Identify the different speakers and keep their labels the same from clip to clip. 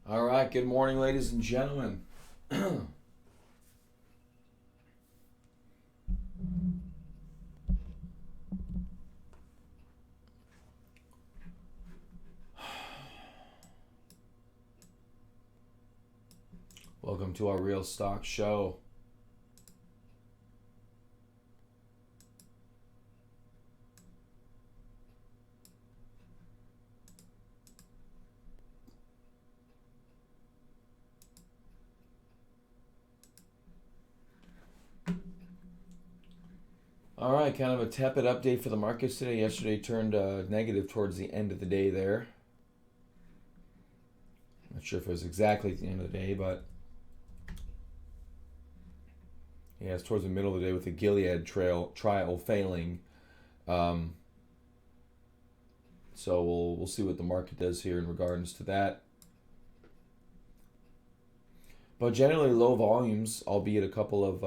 Speaker 1: All right, good morning, ladies and gentlemen. Welcome to our Real Stock Show. All right, kind of a tepid update for the markets today. Yesterday turned negative towards the end of the day there. Not sure if it was exactly at the end of the day, but yeah, it's towards the middle of the day with the Gilead trial failing. Um, so we'll see what the market does here in regards to that. But generally low volumes, albeit a couple of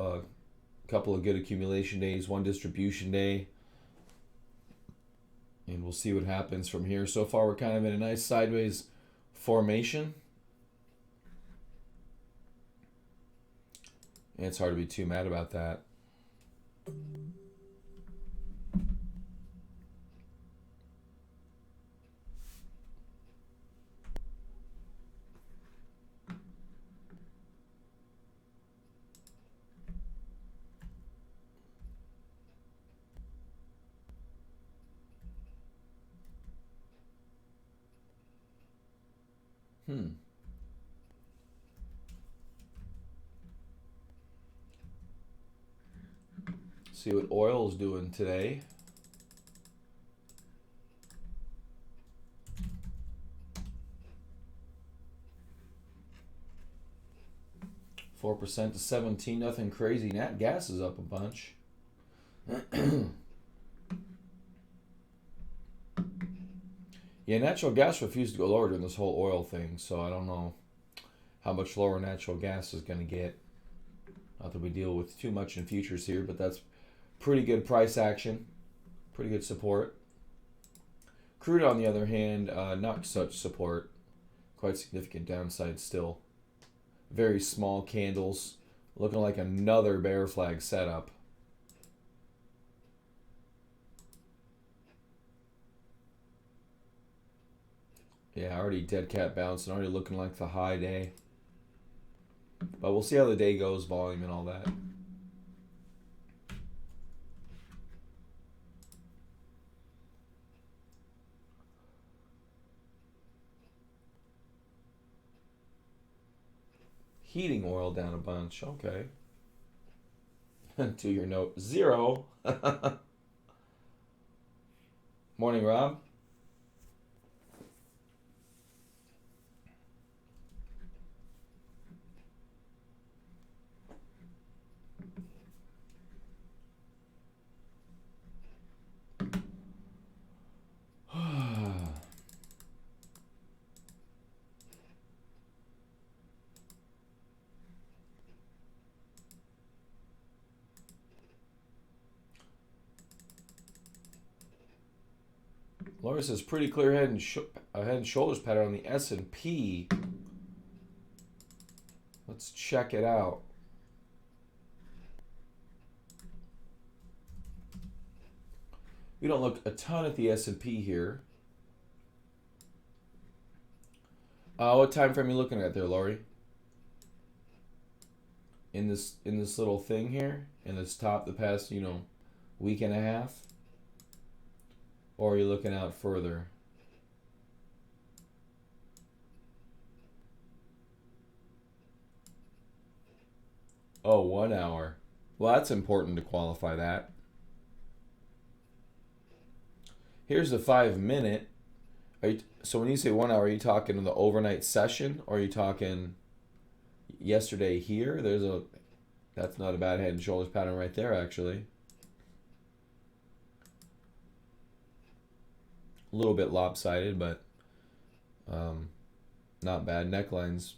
Speaker 1: good accumulation days, one distribution day, and we'll see what happens from here. So far, we're kind of in a nice sideways formation. And it's hard to be too mad about that. Hmm. See what oil's doing today. %4 to 17, nothing crazy. Nat gas is up a bunch. Yeah, natural gas refused to go lower during this whole oil thing, so I don't know how much lower natural gas is going to get. Not that we deal with too much in futures here, but that's pretty good price action, pretty good support. Crude, on the other hand, not such support, quite significant downside still. Very small candles, looking like another bear flag setup. Yeah, already dead cat bouncing, already looking like the high day. But we'll see how the day goes, volume and all that. Heating oil down a bunch, okay. To your note, 0. Morning, Rob. Laura says pretty clear head and shoulders pattern on the S&P. Let's check it out. We don't look a ton at the S&P here. What time frame are you looking at there, Lori? In this little thing here, in this top, the past week and a half, or are you looking out further? Oh, 1 hour. Well, that's important to qualify that. Here's the 5-minute. So when you say 1 hour, are you talking the overnight session, or are you talking yesterday here? That's not a bad head and shoulders pattern right there, actually. A little bit lopsided, but not bad. Necklines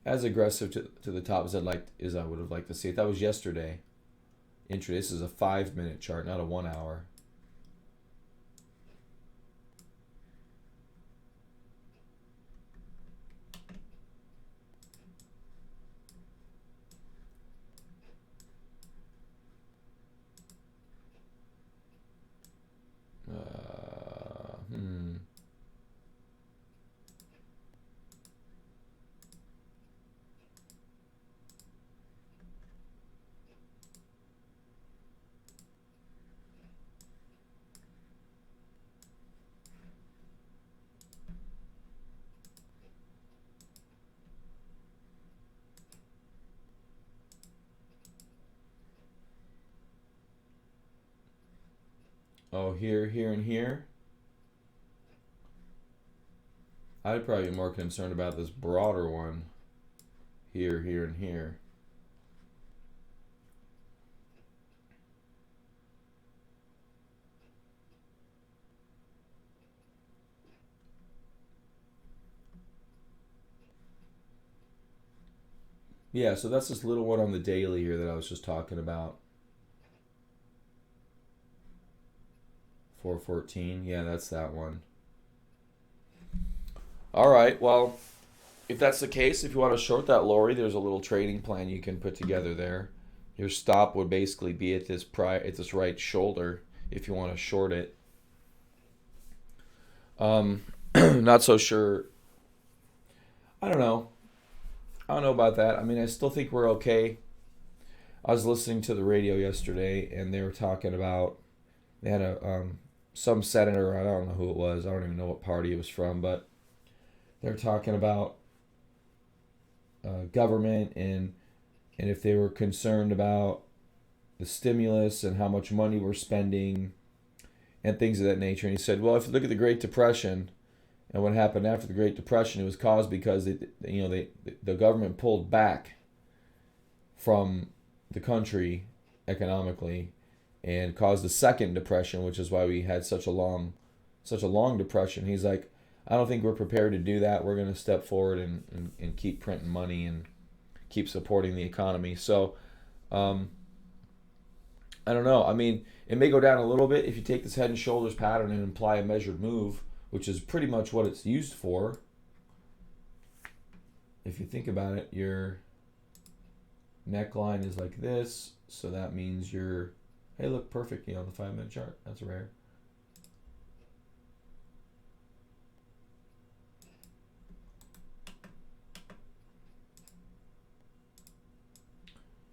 Speaker 1: as aggressive to the top as I would have liked to see it. That was yesterday. This is a 5-minute chart, not a 1 hour. Oh, here, here, and here. I'd probably be more concerned about this broader one. Here, here, and here. Yeah, so that's this little one on the daily here that I was just talking about. 414. Yeah, that's that one. All right. Well, if that's the case, if you want to short that lorry, there's a little trading plan you can put together there. Your stop would basically be at this right shoulder if you want to short it. Not so sure. I don't know. I don't know about that. I mean, I still think we're okay. I was listening to the radio yesterday, and they were talking about they had a some senator. I don't know who it was. I don't even know what party it was from, but they're talking about government and if they were concerned about the stimulus and how much money we're spending and things of that nature. And he said, well, if you look at the Great Depression and what happened after the Great Depression, it was caused because the government pulled back from the country economically and caused the second depression, which is why we had such a long depression. He's like, I don't think we're prepared to do that. We're going to step forward and keep printing money and keep supporting the economy. So, I don't know. I mean, it may go down a little bit if you take this head and shoulders pattern and imply a measured move, which is pretty much what it's used for. If you think about it, your neckline is like this, so that means your, hey, look, perfect, the 5-minute chart. That's rare.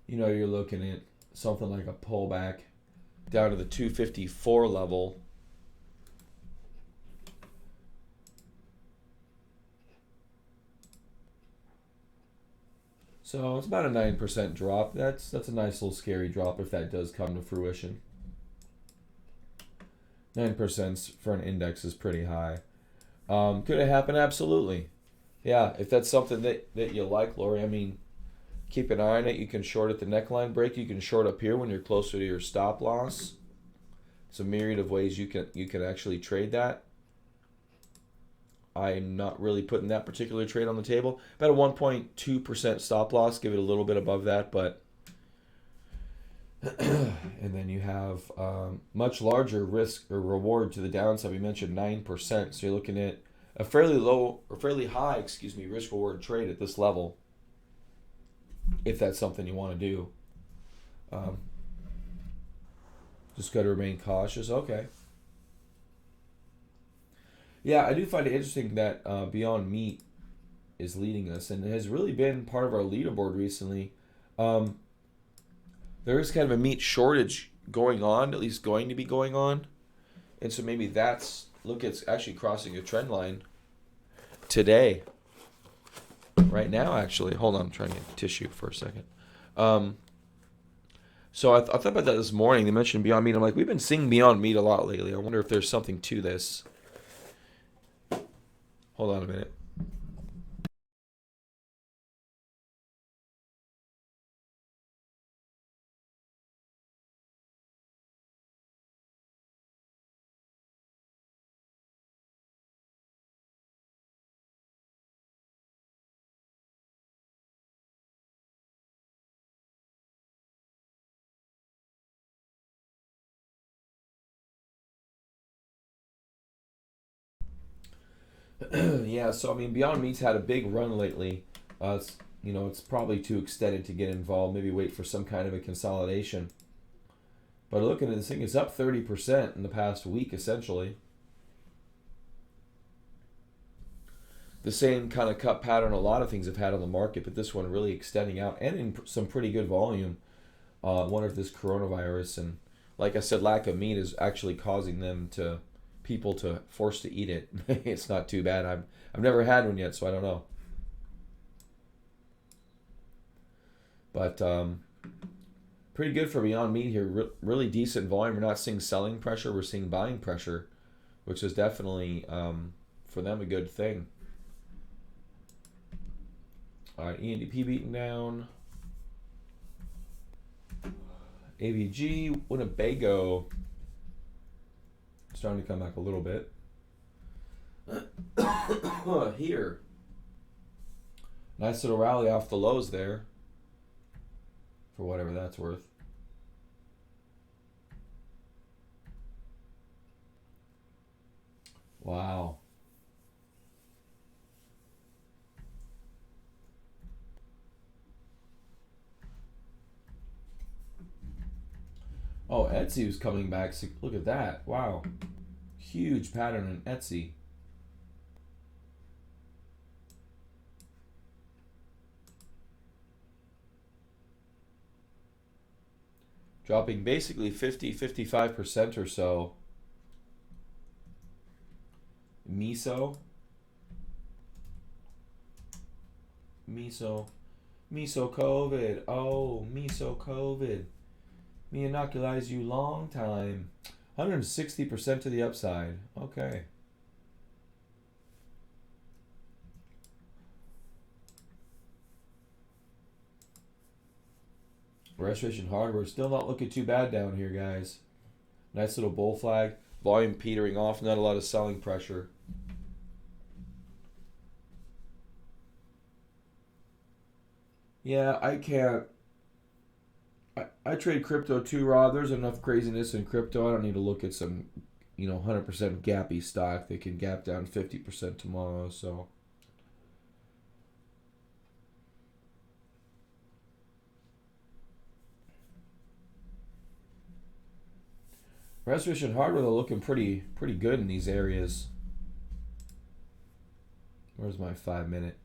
Speaker 1: You're looking at something like a pullback down to the 254 level. So it's about a 9% drop. That's a nice little scary drop if that does come to fruition. 9% for an index is pretty high. Could it happen? Absolutely. Yeah, if that's something that you like, Lori, I mean, keep an eye on it. You can short at the neckline break. You can short up here when you're closer to your stop loss. It's a myriad of ways you can actually trade that. I'm not really putting that particular trade on the table. About a 1.2% stop loss. Give it a little bit above that, but and then you have much larger risk or reward to the downside. We mentioned 9%, so you're looking at a fairly low or fairly high, risk reward trade at this level. If that's something you want to do, just got to remain cautious. Okay. Yeah, I do find it interesting that Beyond Meat is leading us and has really been part of our leaderboard recently. Um, there is kind of a meat shortage going on, at least going to be going on. And so maybe it's actually crossing a trend line today. Right now, actually. Hold on, I'm trying to get tissue for a second. So I thought about that this morning. They mentioned Beyond Meat. I'm like, we've been seeing Beyond Meat a lot lately. I wonder if there's something to this. Hold on a minute. Yeah, so I mean, Beyond Meat's had a big run lately. It's probably too extended to get involved. Maybe wait for some kind of a consolidation. But looking at this thing, it's up 30% in the past week, essentially. The same kind of cut pattern a lot of things have had on the market, but this one really extending out and in some pretty good volume. I wonder if this coronavirus and, like I said, lack of meat is actually causing people to force to eat it. It's not too bad. I've never had one yet, so I don't know. But Pretty good for Beyond Meat here. Really decent volume. We're not seeing selling pressure. We're seeing buying pressure, which is definitely for them a good thing. All right, ENDP beaten down. AVG, Winnebago starting to come back a little bit. Here. Nice little rally off the lows there. For whatever that's worth. Wow. Oh, Etsy was coming back. Look at that. Wow. Huge pattern in Etsy. Dropping basically 55% or so. Miso. COVID. Oh, Miso COVID. Me inoculize you long time. 160% to the upside. Okay. Restoration Hardware still not looking too bad down here, guys. Nice little bull flag. Volume petering off. Not a lot of selling pressure. Yeah, I can't. I trade crypto too, Rob. There's enough craziness in crypto. I don't need to look at some, 100% gappy stock that can gap down 50% tomorrow. So. Restoration Hardware, they're looking pretty good in these areas. Where's my 5-minute?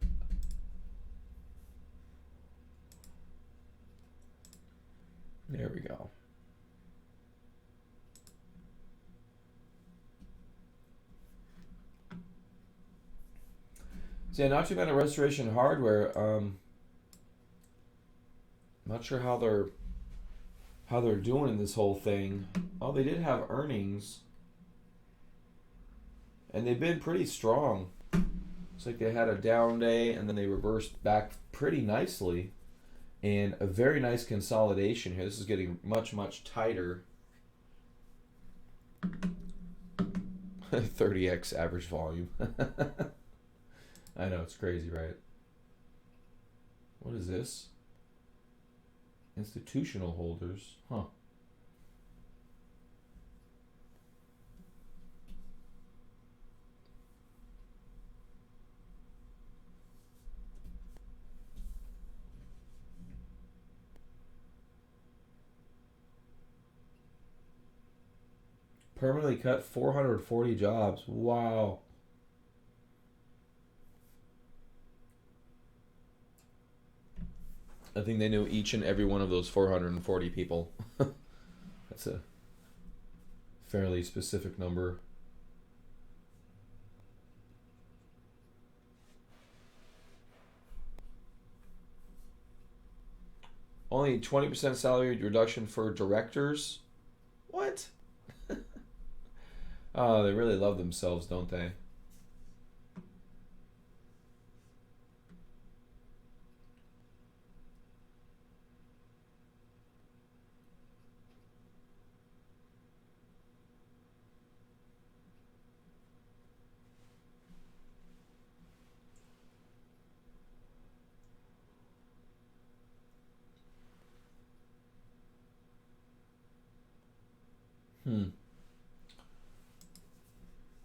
Speaker 1: There we go. So yeah, not too bad at Restoration Hardware. Not sure how they're doing in this whole thing. Oh, they did have earnings, and they've been pretty strong. It's like they had a down day, and then they reversed back pretty nicely. And a very nice consolidation here. This is getting much, much tighter. 30x average volume. I know, it's crazy, right? What is this? Institutional holders. Huh. Permanently cut 440 jobs. Wow. I think they knew each and every one of those 440 people. That's a fairly specific number. Only 20% salary reduction for directors? What? Oh, they really love themselves, don't they?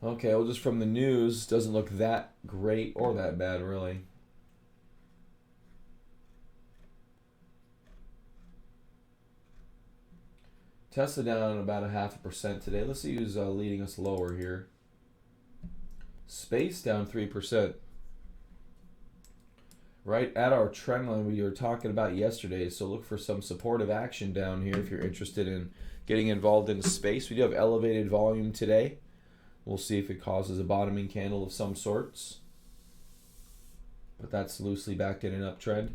Speaker 1: Okay, well, just from the news, doesn't look that great or that bad, really. Tesla down about 0.5% today. Let's see who's leading us lower here. Space down 3%. Right at our trend line we were talking about yesterday. So look for some supportive action down here if you're interested in getting involved in space. We do have elevated volume today. We'll see if it causes a bottoming candle of some sorts. But that's loosely backed in an uptrend.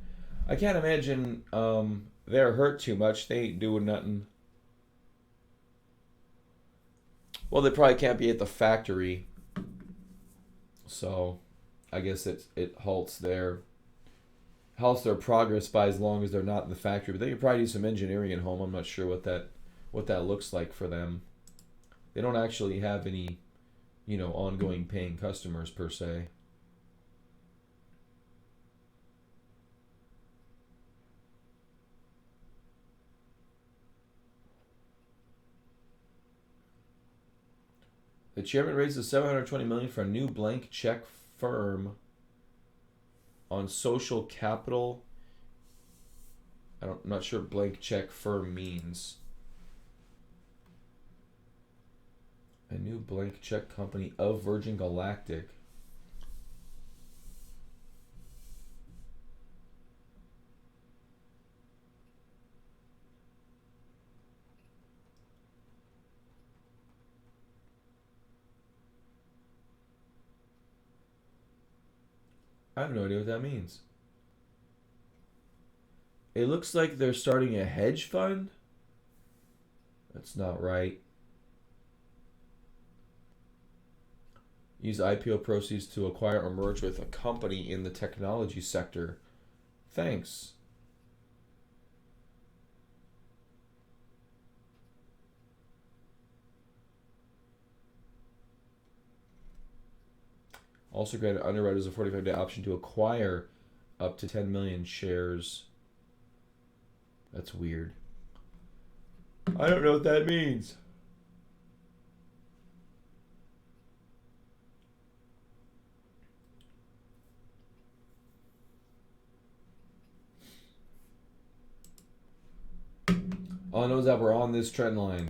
Speaker 1: I can't imagine they're hurt too much. They ain't doing nothing. Well, they probably can't be at the factory, so I guess it halts their progress by as long as they're not in the factory. But they could probably do some engineering at home. I'm not sure what that looks like for them. They don't actually have any, ongoing paying customers per se. The chairman raises $720 million for a new blank check firm on social capital. I'm not sure what blank check firm means. A new blank check company of Virgin Galactic. I have no idea what that means. It looks like they're starting a hedge fund. That's not right. Use IPO proceeds to acquire or merge with a company in the technology sector. Thanks. Also granted underwriters a 45-day option to acquire up to 10 million shares. That's weird. I don't know what that means. All I know is that we're on this trend line.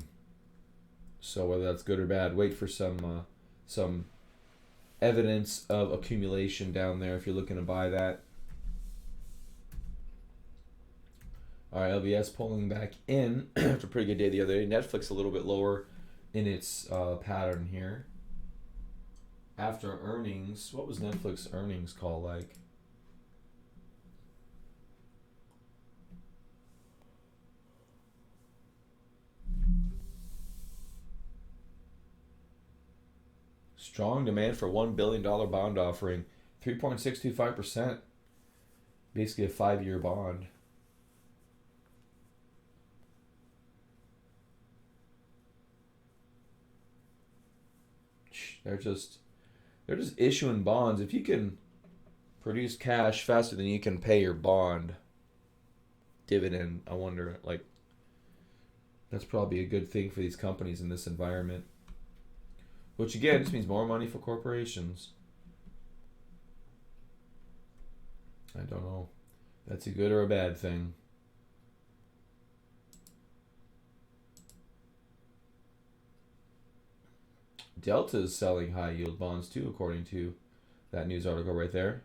Speaker 1: So whether that's good or bad, wait for some evidence of accumulation down there if you're looking to buy that. All right, LVS pulling back in after a pretty good day the other day. Netflix a little bit lower in its pattern here. After earnings, what was Netflix earnings call like? Strong demand for $1 billion bond offering, 3.625%. Basically a 5-year bond. They're just issuing bonds. If you can produce cash faster than you can pay your bond dividend, I wonder, that's probably a good thing for these companies in this environment. Which again just means more money for corporations. I don't know. That's a good or a bad thing. Delta is selling high yield bonds too, according to that news article right there.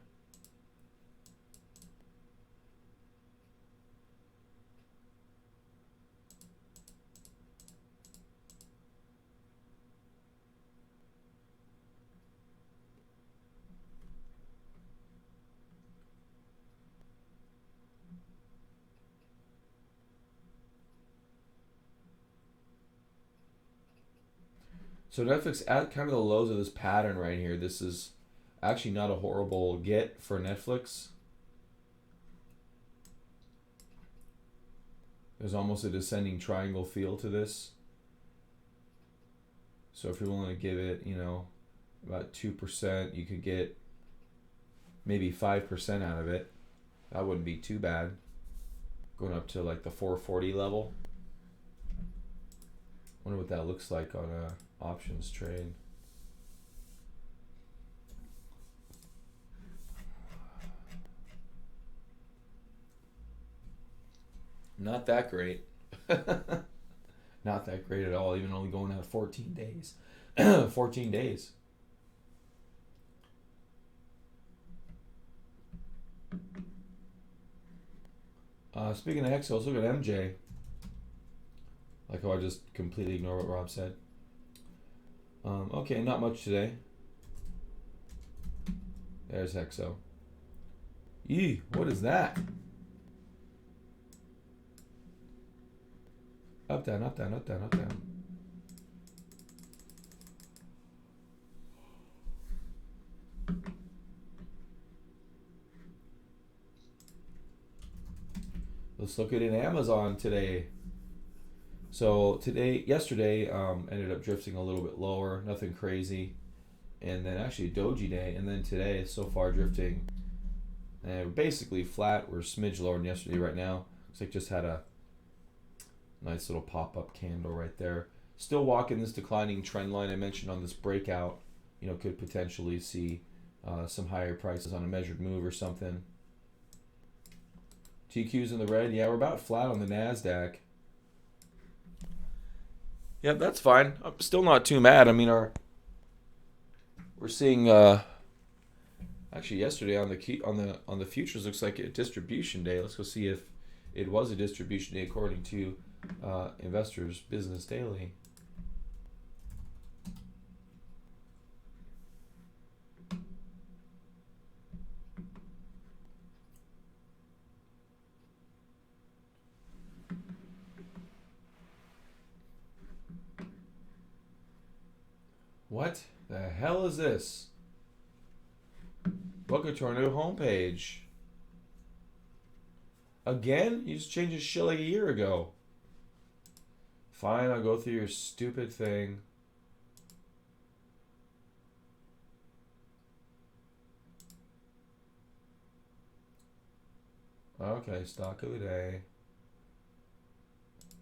Speaker 1: So Netflix at kind of the lows of this pattern right here. This is actually not a horrible get for Netflix. There's almost a descending triangle feel to this. So if you're willing to give it, about 2%, you could get maybe 5% out of it. That wouldn't be too bad. Going up to like the 440 level. Wonder what that looks like on a options trade. Not that great. Not that great at all, even only going out 14 days. 14 days. Speaking of Hexo, let's look at MJ. Like how I just completely ignore what Rob said. Okay, not much today. There's Hexo. Yee, what is that? Up, down, up, down, up, down, up, down. Let's look at it in Amazon today. So yesterday, ended up drifting a little bit lower, nothing crazy, and then actually Doji Day, and then today so far drifting, and we're basically flat. We're a smidge lower than yesterday right now. Looks like just had a nice little pop-up candle right there. Still walking this declining trend line I mentioned on this breakout. Could potentially see some higher prices on a measured move or something. TQ's in the red. Yeah, we're about flat on the NASDAQ. Yep, that's fine. I'm still not too mad. I mean, we're seeing actually yesterday on the futures looks like a distribution day. Let's go see if it was a distribution day according to Investors Business Daily. What the hell is this? Welcome to our new homepage. Again? You just changed this shit like a year ago. Fine, I'll go through your stupid thing. Okay, stock of the day.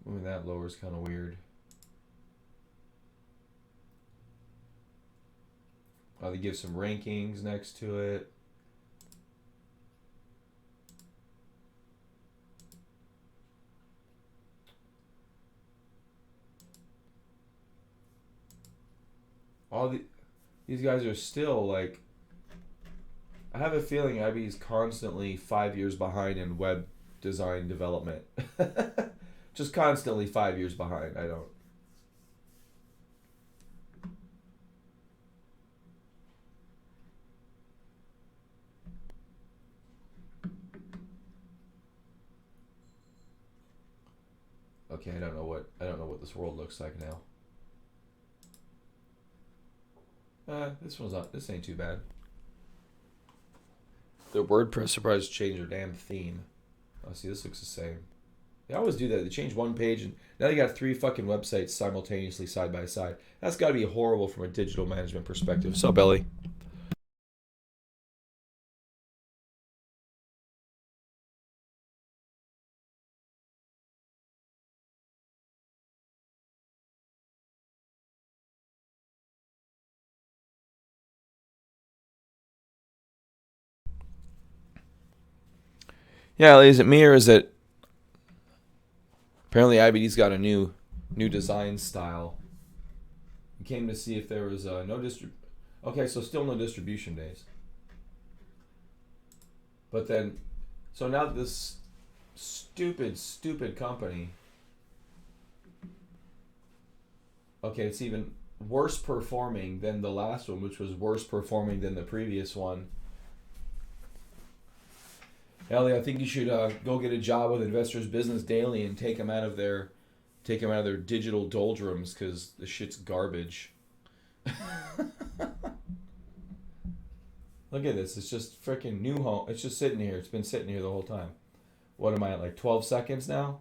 Speaker 1: Moving that lower is kind of weird. They give some rankings next to it. These guys are still like. I have a feeling IB's constantly 5 years behind in web design development. Just constantly 5 years behind. I don't. Okay, I don't know what this world looks like now. This ain't too bad. Their WordPress surprised to change their damn theme. Oh, see, this looks the same. They always do that. They change one page and now they got 3 fucking websites simultaneously side by side. That's got to be horrible from a digital management perspective. So, Belly. Yeah, is it me or is it? Apparently, IBD's got a new design style. We came to see if there was no Okay, so still no distribution days. But then, so now this stupid company. Okay, it's even worse performing than the last one, which was worse performing than the previous one. Ellie, I think you should go get a job with Investors Business Daily and take them out of their digital doldrums because the shit's garbage. Look at this. It's just freaking new home. It's just sitting here. It's been sitting here the whole time. What am I at, like 12 seconds now?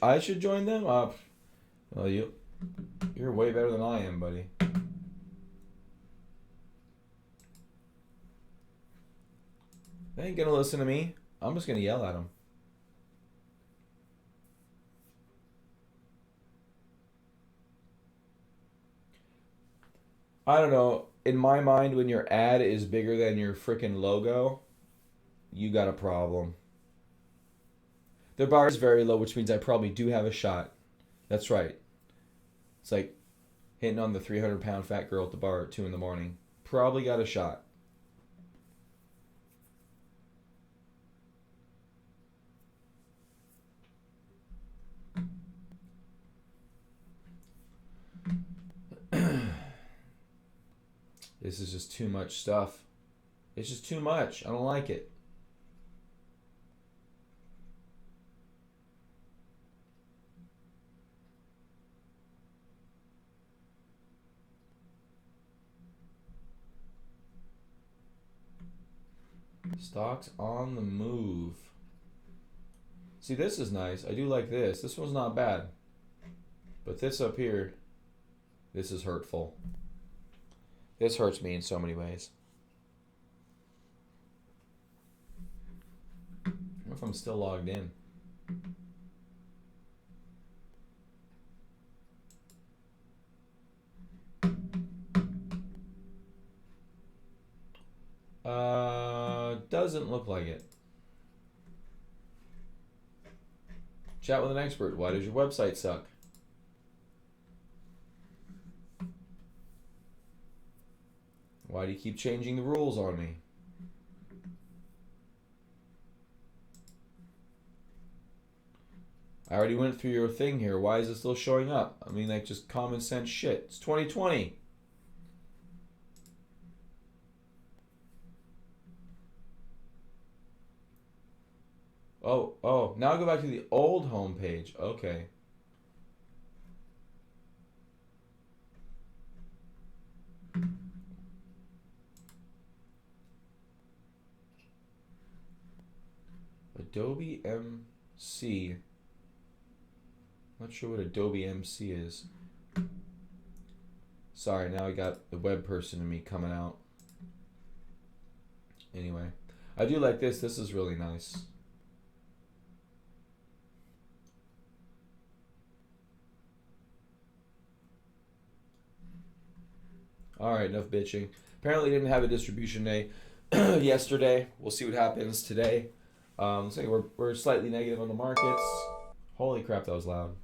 Speaker 1: I should join them? Well, you're way better than I am, buddy. They ain't gonna listen to me. I'm just gonna yell at them. I don't know. In my mind, when your ad is bigger than your freaking logo, you got a problem. Their bar is very low, which means I probably do have a shot. That's right. It's like hitting on the 300-pound fat girl at the bar at 2 in the morning. Probably got a shot. This is just too much stuff. It's just too much. I don't like it. Stocks on the move. See, this is nice. I do like this. This one's not bad. But this up here, this is hurtful. This hurts me in so many ways. I wonder if I'm still logged in. Doesn't look like it. Chat with an expert. Why does your website suck? Why do you keep changing the rules on me? I already went through your thing here. Why is it still showing up? I mean, like, just common sense shit. It's 2020. Oh, now I go back to the old home page. Okay. Adobe MC. Not sure what Adobe MC is. Sorry, now I got the web person in me coming out. Anyway, I do like this. This is really nice. All right, enough bitching. Apparently, didn't have a distribution day yesterday. We'll see what happens today. Looks like we're slightly negative on the markets. Holy crap, that was loud.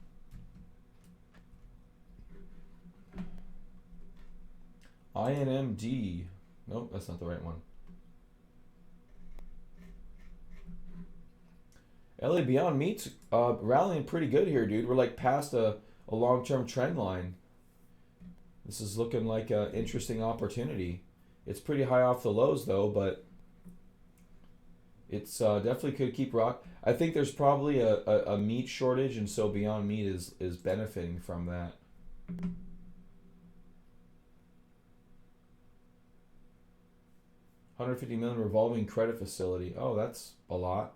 Speaker 1: INMD. Nope, that's not the right one. LA Beyond Meat's rallying pretty good here, dude. We're like past a long-term trend line. This is looking like an interesting opportunity. It's pretty high off the lows, though, but it's definitely could keep rock. I think there's probably a meat shortage, and so Beyond Meat is benefiting from that. $150 million revolving credit facility. Oh, that's a lot.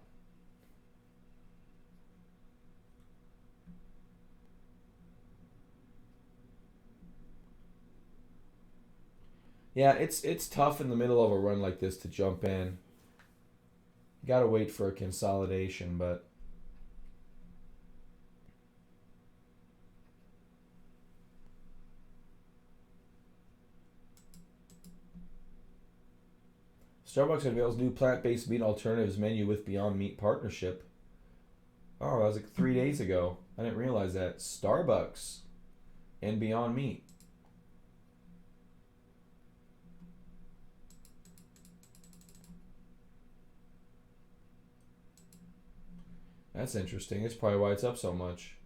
Speaker 1: Yeah, it's tough in the middle of a run like this to jump in. You gotta wait for a consolidation, but Starbucks unveils new plant-based meat alternatives menu with Beyond Meat partnership. Oh, that was like 3 days ago. I didn't realize that. Starbucks and Beyond Meat. That's interesting. That's probably why it's up so much.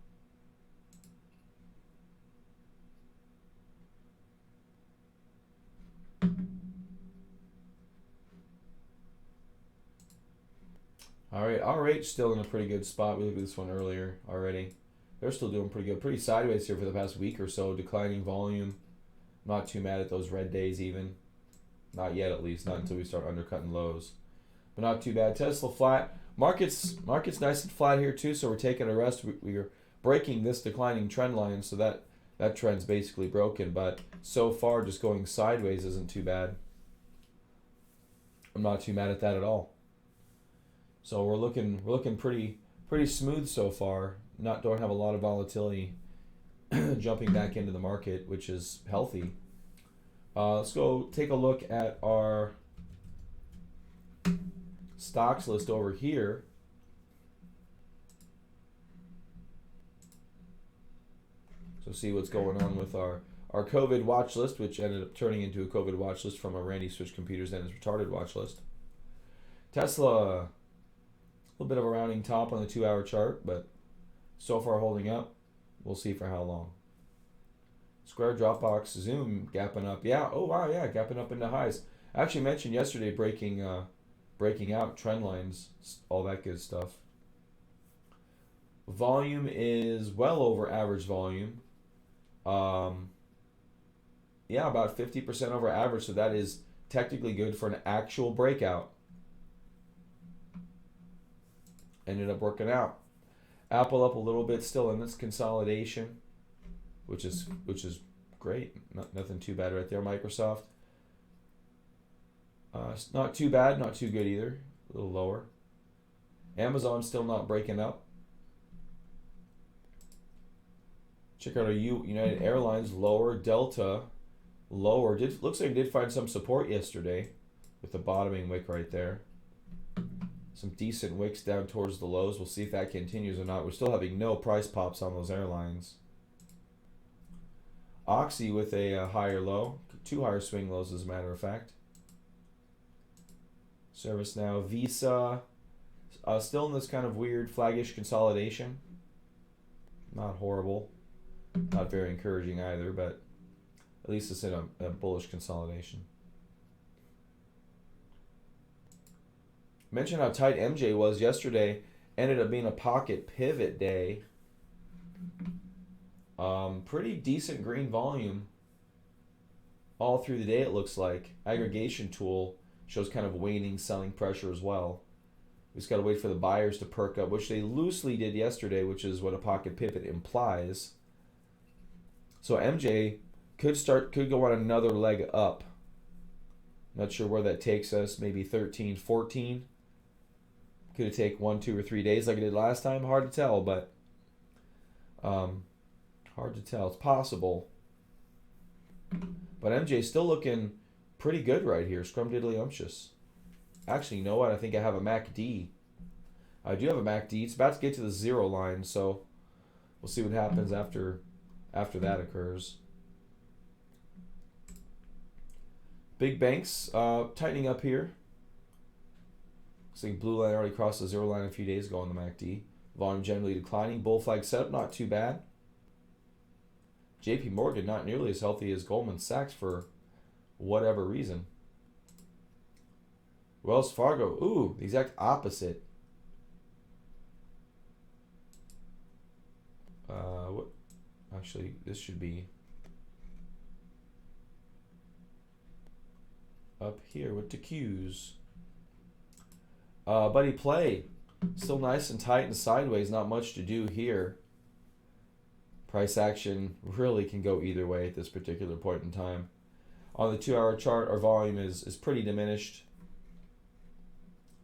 Speaker 1: All right, RH still in a pretty good spot. We looked at this one earlier already. They're still doing pretty good. Pretty sideways here for the past week or so. Declining volume. Not too mad at those red days even. Not yet, at least. Not until we start undercutting lows. But not too bad. Tesla flat. Market's nice and flat here too, so we're taking a rest. We're breaking this declining trend line, so that trend's basically broken. But so far, just going sideways isn't too bad. I'm not too mad at that at all. So we're looking pretty smooth so far. Don't have a lot of volatility jumping back into the market, which is healthy. Let's go take a look at our stocks list over here. So see what's going on with our COVID watch list, which ended up turning into a COVID watch list from a Randy Switch Computers and his retarded watch list. Tesla, a little bit of a rounding top on the 2-hour chart, but so far holding up. We'll see for how long. Square, Dropbox, Zoom gapping up. Yeah, oh wow, yeah, gapping up into highs. I actually mentioned yesterday breaking out trend lines, all that good stuff. Volume is well over average volume. Yeah, about 50% over average, so that is technically good for an actual breakout. ended up working out. Apple up a little bit, still in this consolidation, which is great. Nothing too bad right there. Microsoft, not too bad, not too good either. A little lower. Amazon still not breaking up. Check out our United Airlines lower. Delta lower. Looks like it did find some support yesterday with the bottoming wick right there. Some decent wicks down towards the lows. We'll see if that continues or not. We're still having no price pops on those airlines. Oxy with a higher low. 2 higher swing lows as a matter of fact. ServiceNow, Visa, still in this kind of weird flaggish consolidation. Not horrible. Not very encouraging either, but at least it's in a bullish consolidation. Mentioned how tight MJ was yesterday. Ended up being a pocket pivot day. Pretty decent green volume all through the day, it looks like. Aggregation tool shows kind of waning selling pressure as well. We just got to wait for the buyers to perk up, which they loosely did yesterday, which is what a pocket pivot implies. So MJ could go on another leg up. Not sure where that takes us. Maybe 13, 14. Could it take 1, 2, or 3 days like it did last time? Hard to tell, but hard to tell. It's possible. But MJ's still looking pretty good right here. Scrumdiddlyumptious. Actually, you know what? I think I have a MACD. I do have a MACD. It's about to get to the 0 line, so we'll see what happens after that occurs. Big banks tightening up here. Looks like blue line already crossed the 0 line a few days ago on the MACD. Volume generally declining. Bull flag setup, not too bad. JP Morgan not nearly as healthy as Goldman Sachs for whatever reason. Wells Fargo, ooh, the exact opposite. What? Actually, this should be up here with the Qs. Buddy Play, still nice and tight and sideways. Not much to do here. Price action really can go either way at this particular point in time. On the 2-hour chart, our volume is pretty diminished.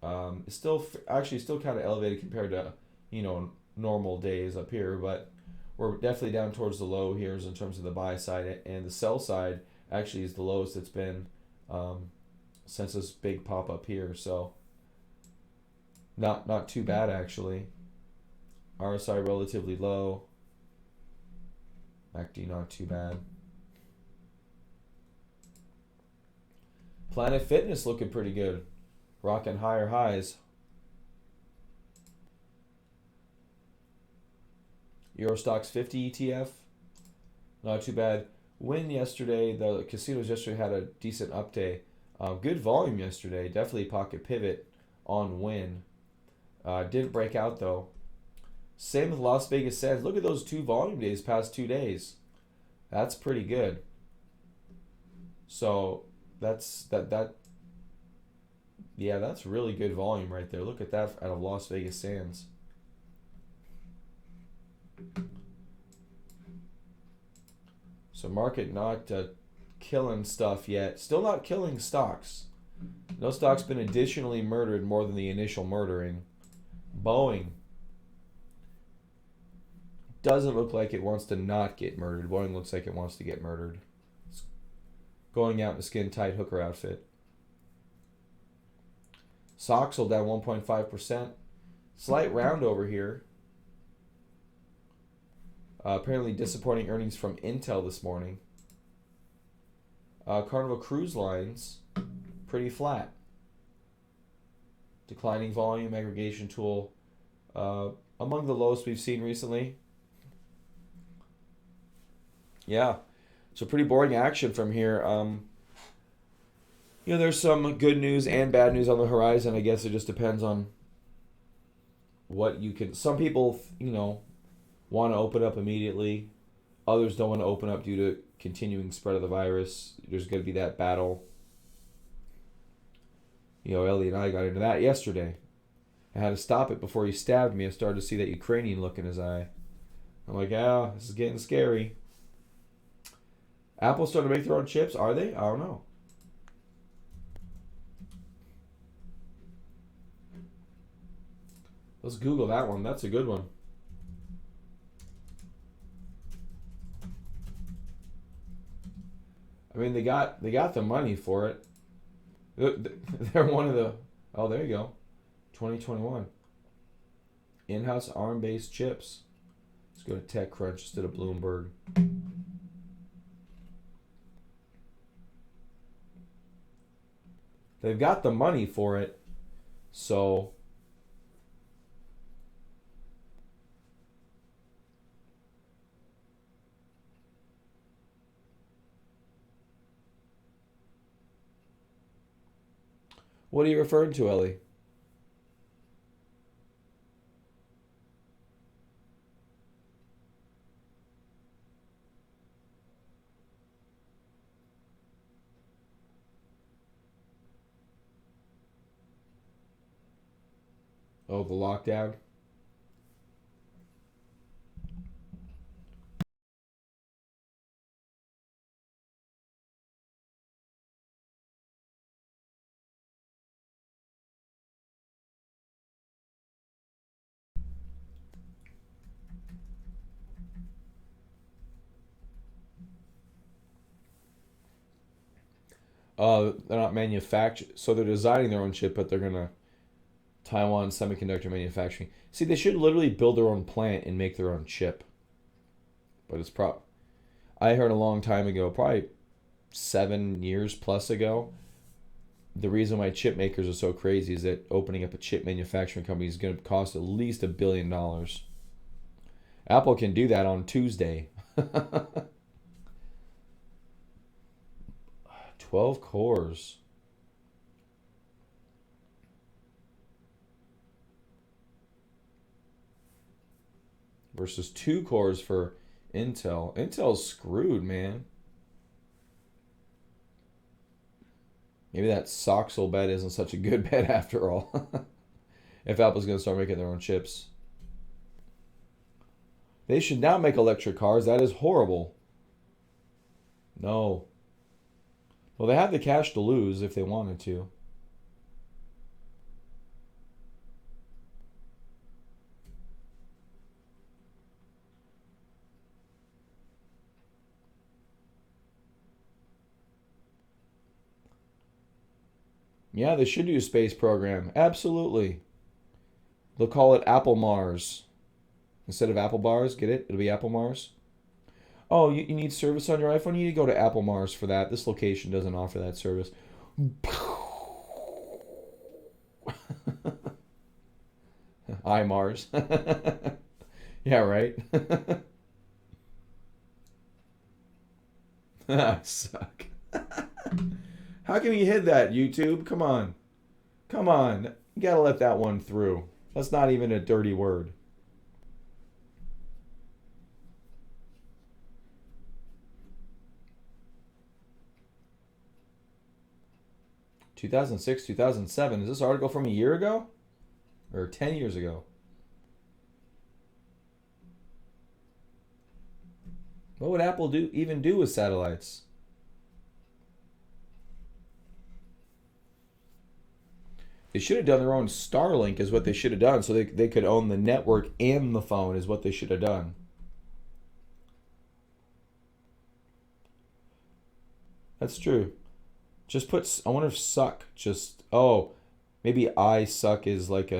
Speaker 1: It's still kind of elevated compared to normal days up here, but we're definitely down towards the low here in terms of the buy side, and the sell side actually is the lowest it's been since this big pop up here. So not too bad actually. RSI relatively low. MACD not too bad. Planet Fitness looking pretty good. Rocking higher highs. Eurostoxx 50 ETF. Not too bad. Win yesterday. The casinos yesterday had a decent up day. Good volume yesterday. Definitely pocket pivot on Win. Didn't break out though. Same with Las Vegas Sands. Look at those 2 volume days past 2 days. That's pretty good. So that's yeah, that's really good volume right there. Look at that out of Las Vegas Sands. So market not killing stuff yet. Still not killing stocks. No stock's been additionally murdered more than the initial murdering. Boeing doesn't look like it wants to not get murdered. Boeing looks like it wants to get murdered. It's going out in a skin-tight hooker outfit. Soxel down 1.5%. Slight round over here. Apparently disappointing earnings from Intel this morning. Carnival Cruise Lines, pretty flat. Declining volume, aggregation tool. Among the lowest we've seen recently. Yeah, so pretty boring action from here. There's some good news and bad news on the horizon. I guess it just depends on what you can. Some people, want to open up immediately. Others don't want to open up due to continuing spread of the virus. There's going to be that battle. Ellie and I got into that yesterday. I had to stop it before he stabbed me. I started to see that Ukrainian look in his eye. I'm like, ah, this is getting scary. Apple's starting to make their own chips. Are they? I don't know. Let's Google that one. That's a good one. I mean, they got the money for it. They're one of the. Oh, there you go. 2021. In-house ARM-based chips. Let's go to TechCrunch instead of Bloomberg. They've got the money for it, so what are you referring to, Ellie? Oh, the lockdown? They're not manufactured, so they're designing their own chip, but they're gonna Taiwan Semiconductor Manufacturing. See, they should literally build their own plant and make their own chip. But it's I heard a long time ago, probably 7 years plus ago, the reason why chip makers are so crazy is that opening up a chip manufacturing company is going to cost at least $1 billion. Apple can do that on Tuesday. 12 cores. Versus 2 cores for Intel. Intel's screwed, man. Maybe that Soxel bet isn't such a good bet after all. If Apple's going to start making their own chips. They should now make electric cars. That is horrible. No. Well, they have the cash to lose if they wanted to. Yeah, they should do a space program. Absolutely. They'll call it Apple Mars. Instead of Apple Bars, get it? It'll be Apple Mars. Oh, you need service on your iPhone? You need to go to Apple Mars for that. This location doesn't offer that service. iMars. Yeah, right? I suck. How can you hit that, YouTube? Come on. Come on. You gotta let that one through. That's not even a dirty word. (2006, 2007). Is this article from a year ago? Or 10 years ago? What would Apple even do with satellites? They should have done their own Starlink is what they should have done, so they could own the network and the phone is what they should have done. That's true. Just put, I wonder if suck just, oh, maybe I suck is like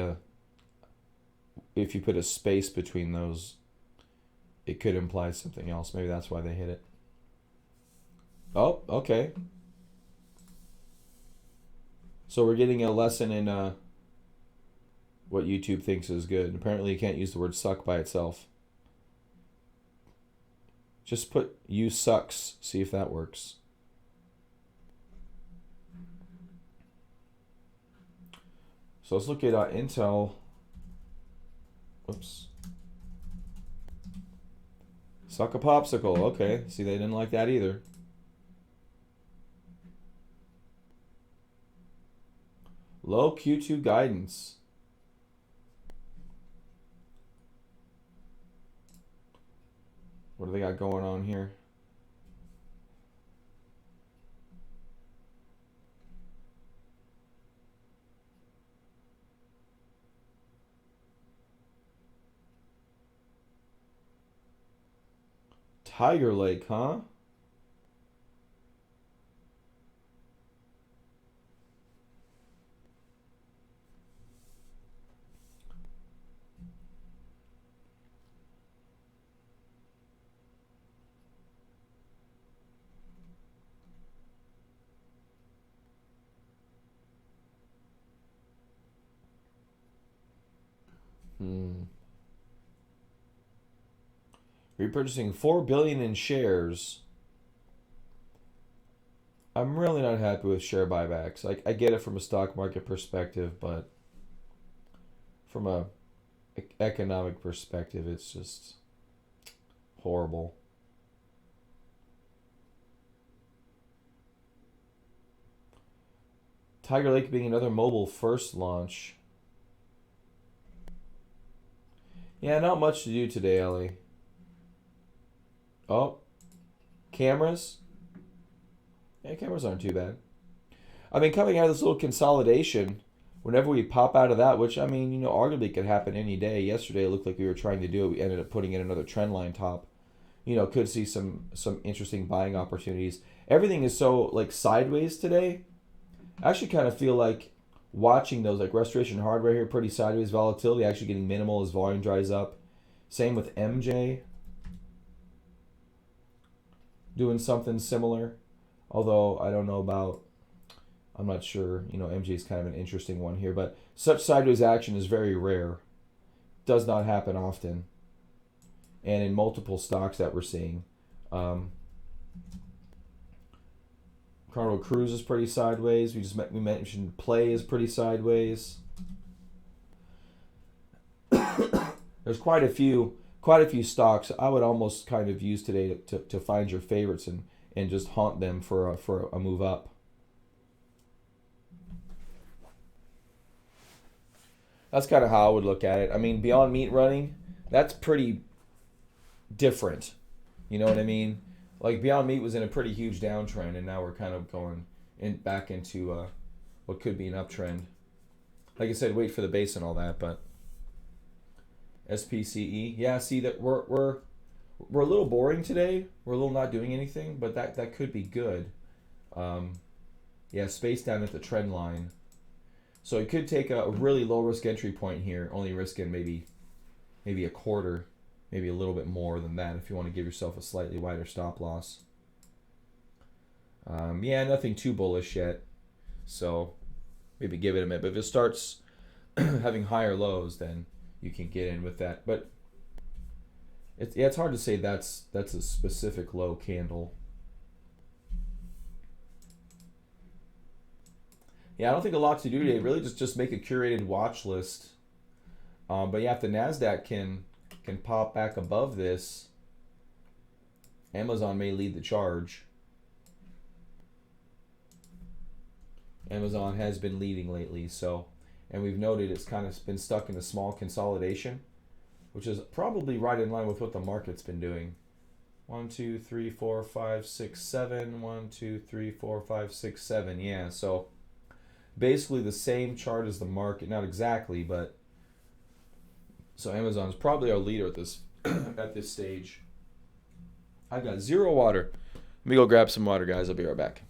Speaker 1: if you put a space between those, it could imply something else. Maybe that's why they hit it. Oh, okay. So we're getting a lesson in what YouTube thinks is good. Apparently you can't use the word suck by itself. Just put you sucks, see if that works. So let's look at Intel. Oops. Suck a popsicle. Okay. See, they didn't like that either. Low Q2 guidance. What do they got going on here? Tiger Lake, huh? Hmm. Repurchasing 4 billion in shares. I'm really not happy with share buybacks. I get it from a stock market perspective, but from a economic perspective, it's just horrible. Tiger Lake being another mobile first launch. Yeah, not much to do today, Ellie. Oh, cameras? Yeah, cameras aren't too bad. I mean, coming out of this little consolidation, whenever we pop out of that, which, I mean, arguably could happen any day. Yesterday, it looked like we were trying to do it. We ended up putting in another trend line top. Could see some interesting buying opportunities. Everything is so, like, sideways today. I actually kind of feel like watching those, like Restoration Hardware here, pretty sideways volatility, actually getting minimal as volume dries up. Same with MJ, doing something similar. Although I don't know about, I'm not sure. MJ is kind of an interesting one here, but such sideways action is very rare. Does not happen often, and in multiple stocks that we're seeing. Um, Carnival Cruise is pretty sideways. We mentioned Play is pretty sideways. There's quite a few stocks I would almost kind of use today to find your favorites and just haunt them for a move up. That's kind of how I would look at it. I mean, Beyond Meat running, that's pretty different. You know what I mean? Like Beyond Meat was in a pretty huge downtrend, and now we're kind of going back into what could be an uptrend. Like I said, wait for the base and all that, but SPCE, yeah. See that we're a little boring today. We're a little not doing anything, but that could be good. Um, yeah, space down at the trend line. So it could take a really low risk entry point here, only risking maybe a quarter, maybe a little bit more than that if you want to give yourself a slightly wider stop loss. Yeah, nothing too bullish yet, so maybe give it a minute. But if it starts having higher lows, then you can get in with that. But it's hard to say that's a specific low candle. Yeah, I don't think a lot to do today. Really, just make a curated watch list. But yeah, if the Nasdaq can pop back above this, Amazon may lead the charge. Amazon has been leading lately, and we've noted it's kind of been stuck in a small consolidation, which is probably right in line with what the market's been doing. 1, 2, 3, 4, 5, 6, 7. 1, 2, 3, 4, 5, 6, 7. Yeah, so basically the same chart as the market. Not exactly, but so Amazon is probably our leader at this at this stage. I've got zero water. Let me go grab some water, guys. I'll be right back.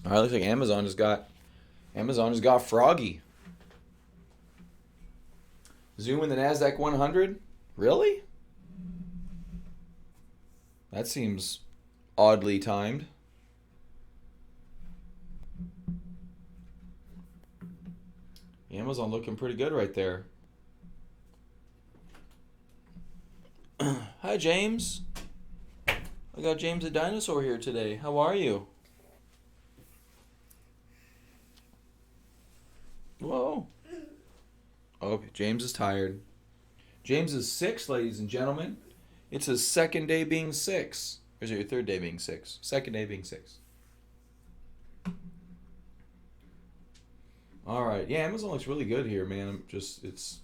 Speaker 1: All right, looks like Amazon has got Froggy. Zoom in the NASDAQ 100? Really? That seems oddly timed. Amazon looking pretty good right there. Hi, James. I got James the dinosaur here today. How are you? Whoa. Okay, James is tired. James is 6, ladies and gentlemen. It's his second day being 6. Or is it your third day being 6? Second day being 6. All right. Yeah, Amazon looks really good here, man. It's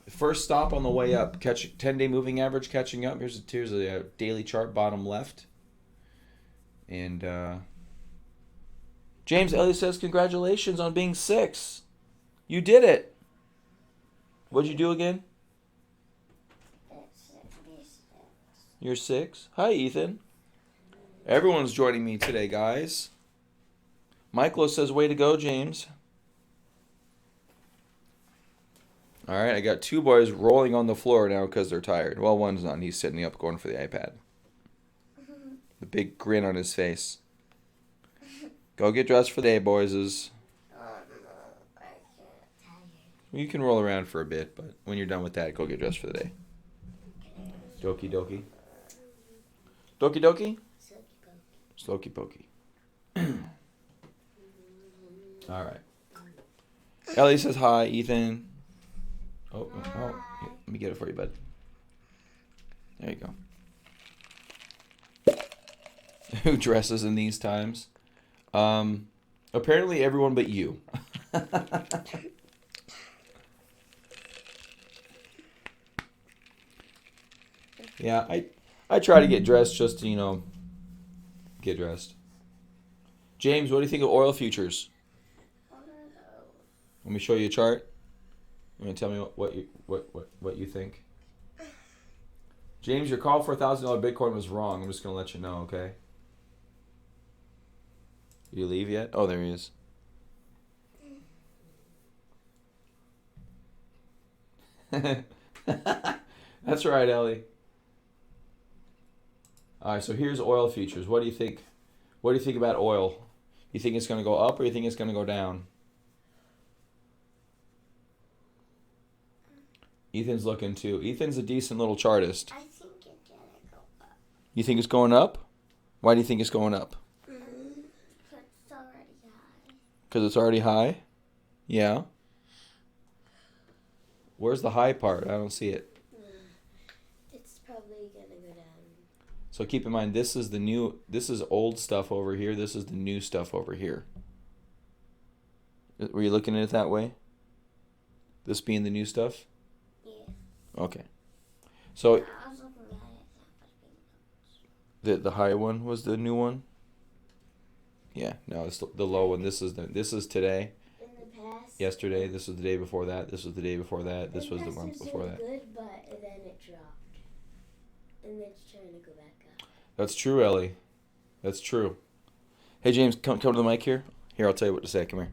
Speaker 1: first stop on the way up. 10-day moving average catching up. Here's a daily chart bottom left. And James Elliott says congratulations on being 6. You did it. What'd you do again? You're 6. Hi, Ethan. Everyone's joining me today, guys. Michael says, way to go, James. All right, I got 2 boys rolling on the floor now because they're tired. Well, one's not. He's sitting up going for the iPad. The big grin on his face. Go get dressed for the day, boys. You can roll around for a bit, but when you're done with that, go get dressed for the day. Doki doki. Doki doki? Slokey pokey. All right. Ellie says hi, Ethan. Oh, let me get it for you, bud. There you go. Who dresses in these times? Apparently everyone but you. Yeah, I try to get dressed just to, get dressed. James, what do you think of oil futures? Let me show you a chart. You want to tell me what you think? James, your call for $1,000 Bitcoin was wrong. I'm just going to let you know, okay? Did you leave yet? Oh, there he is. That's right, Ellie. All right, so here's oil futures. What do you think? What do you think about oil? You think it's going to go up or you think it's going to go down? Ethan's looking too. Ethan's a decent little chartist.
Speaker 2: I think it's going to go up.
Speaker 1: You think it's going up? Why do you think it's going up?
Speaker 2: Because it's already high.
Speaker 1: Because it's already high? Yeah. Where's the high part? I don't see it.
Speaker 2: It's probably going to go down.
Speaker 1: So keep in mind, this is old stuff over here. This is the new stuff over here. Were you looking at it that way? This being the new stuff?
Speaker 2: Yeah.
Speaker 1: Okay. So
Speaker 2: I was looking at it.
Speaker 1: the high one was the new one? Yeah, no, it's the low one. This is today.
Speaker 2: In the past.
Speaker 1: Yesterday, this was the day before that. This was the day before that. This was the month before that.
Speaker 2: Good, but then it dropped. And then it's trying to go back up.
Speaker 1: That's true, Ellie. That's true. Hey, James, come to the mic here. Here, I'll tell you what to say. Come here.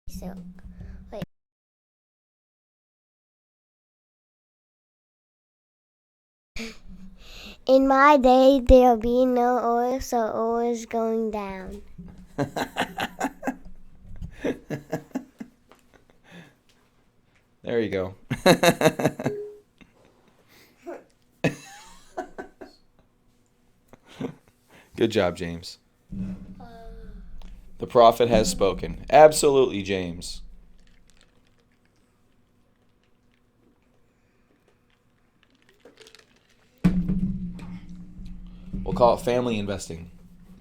Speaker 2: So, wait. In my day, there'll be no oil, so oil is going down.
Speaker 1: There you go. Good job, James. The prophet has spoken. Absolutely, James. We'll call it family investing.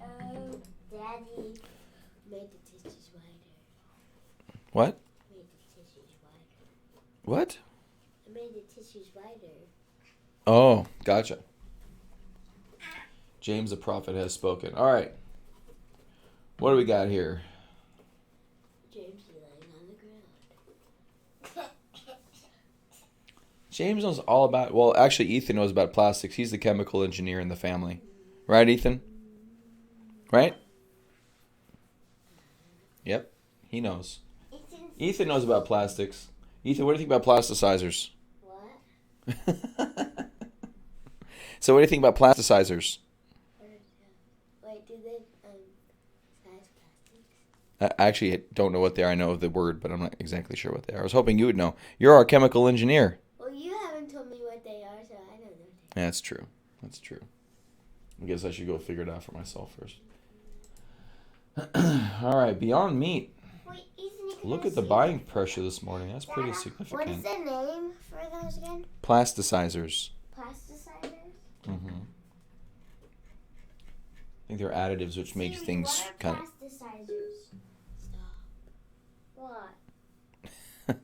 Speaker 2: Oh, Daddy made the tissues wider.
Speaker 1: What?
Speaker 2: Made the tissues wider.
Speaker 1: What?
Speaker 2: I made the tissues wider.
Speaker 1: Oh, gotcha. James the prophet has spoken. All right. What do we got here?
Speaker 2: James is laying on the ground.
Speaker 1: James knows all about, well, actually, Ethan knows about plastics. He's the chemical engineer in the family. Right, Ethan? Right? Yep, he knows. Ethan knows about plastics. Ethan, what do you think about plasticizers?
Speaker 2: What?
Speaker 1: So what do you think about plasticizers?
Speaker 2: Wait, do they size plastics?
Speaker 1: I actually don't know what they are. I know the word, but I'm not exactly sure what they are. I was hoping you would know. You're our chemical engineer.
Speaker 2: Well, you haven't told me what they are, so I don't know.
Speaker 1: Yeah, that's true. That's true. I guess I should go figure it out for myself first. All right, Beyond Meat.
Speaker 2: Wait, Ethan,
Speaker 1: Look at the buying pressure this morning. That's pretty
Speaker 2: What is
Speaker 1: significant.
Speaker 2: the name for those again?
Speaker 1: Plasticizers.
Speaker 2: Plasticizers?
Speaker 1: Mm-hmm. I think they're additives which makes things
Speaker 2: What are
Speaker 1: kind of...
Speaker 2: plasticizers? Stop. What?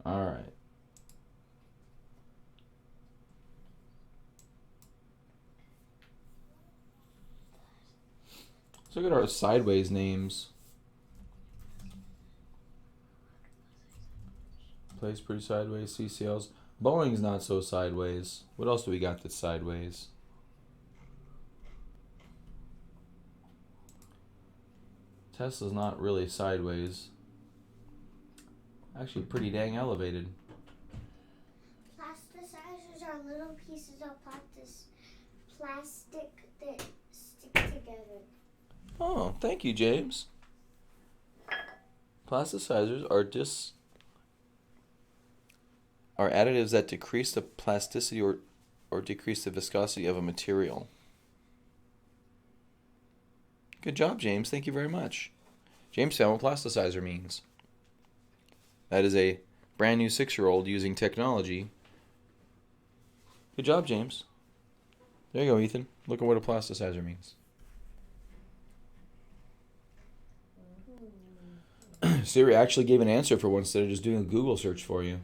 Speaker 1: All right. Let's look at our sideways names. Plays pretty sideways. CCLs. Boeing's not so sideways. What else do we got that's sideways? Tesla's not really sideways. Actually pretty dang elevated.
Speaker 2: Plasticizers are little pieces of plastic that stick together.
Speaker 1: Oh, thank you, James. Plasticizers are additives that decrease the plasticity or decrease the viscosity of a material. Good job, James. Thank you very much. James found what plasticizer means. That is a brand new 6-year-old using technology. Good job, James. There you go, Ethan. Look at what a plasticizer means. Siri actually gave an answer for once instead of just doing a Google search for you.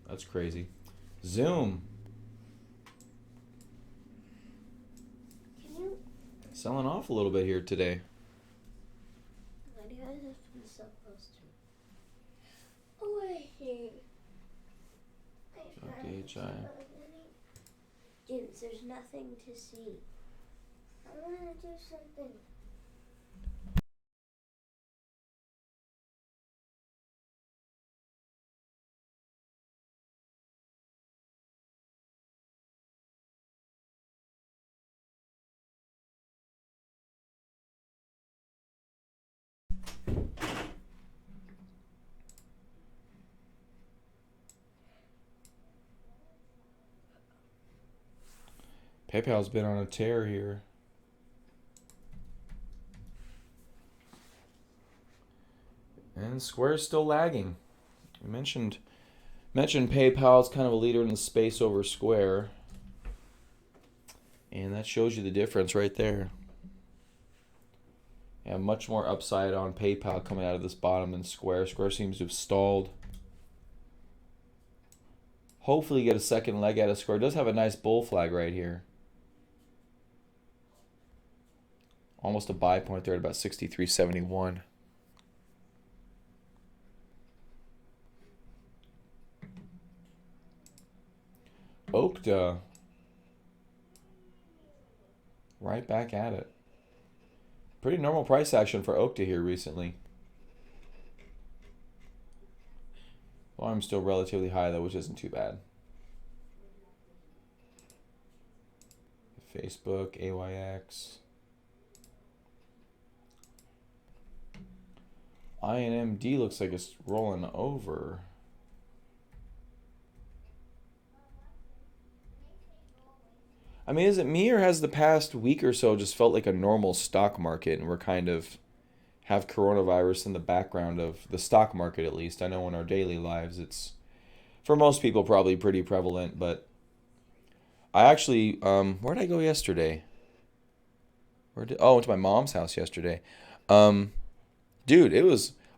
Speaker 1: That's crazy. Zoom.
Speaker 2: Can you?
Speaker 1: Selling off a little bit here today.
Speaker 2: Why do I have to be so close to? Oh, I see.
Speaker 1: HI.
Speaker 2: James, there's nothing to see. I want to do something.
Speaker 1: PayPal's been on a tear here. And Square's still lagging. We mentioned PayPal's kind of a leader in the space over Square. And that shows you the difference right there. Yeah, much more upside on PayPal coming out of this bottom than Square. Square seems to have stalled. Hopefully get a second leg out of Square. It does have a nice bull flag right here. Almost a buy point there at about 63.71. Okta. Right back at it. Pretty normal price action for Okta here recently. Volume's still relatively high though, which isn't too bad. Facebook, AYX. INMD looks like it's rolling over. I mean, is it me or has the past week or so just felt like a normal stock market and we're kind of have coronavirus in the background of the stock market, at least. I know in our daily lives it's, for most people, probably pretty prevalent, but I actually, where did I go yesterday? I went to my mom's house yesterday. Um, Dude,